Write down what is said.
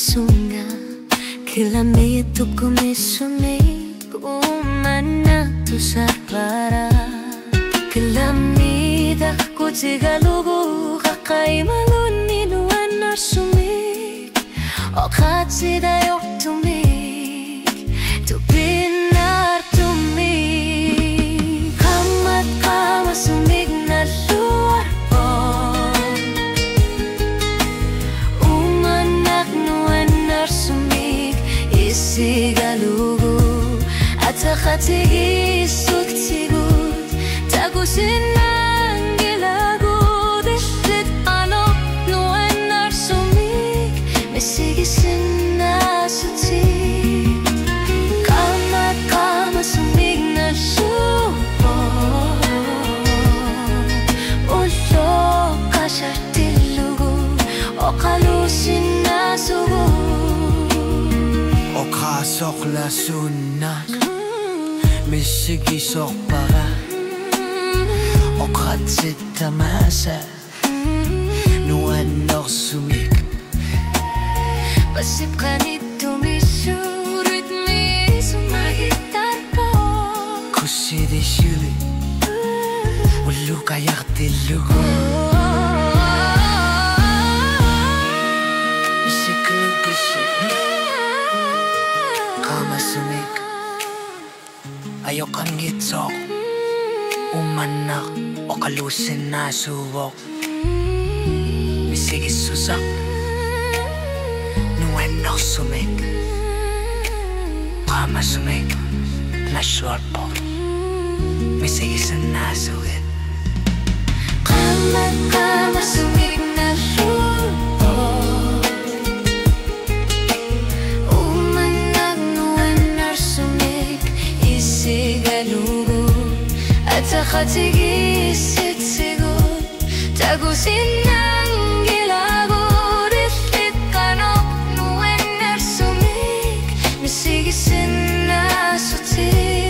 sunga Kilamito kumisumig Umana tu sarpara Kilamida kutigalugu Kakay maluniluan na sumig Okat sidayo tumig Tupinar tumig Kamat kama sumig na luar po Umanak nuan na sumig Isigalugu At sakatig isut-sigut Tagusin ang gilagud Islit ano nuan na sumig Mesigisin na sutik Kamat kama sumig na lupo Ulo kasartilugu O kalusin na sugu O kasok la sunak Misigisok para O katsit tamasa Nuan nok sumik Pasip ka nito misurit mi sumagitar po Kusidi shili Ulu kayak tilugu Kama sumik Ayok ang ngitsok Umanak o kalusin na subok Misigis susak Nuwen no sumik Kama sumik Na short po Misigis na sugit Kama sumig na lupo Umanag nuwan na sumig Isigalugu At sakatig isit-sigut Tagusin ang gilagud Islit kanok nuwan na sumig Misigisin na sutik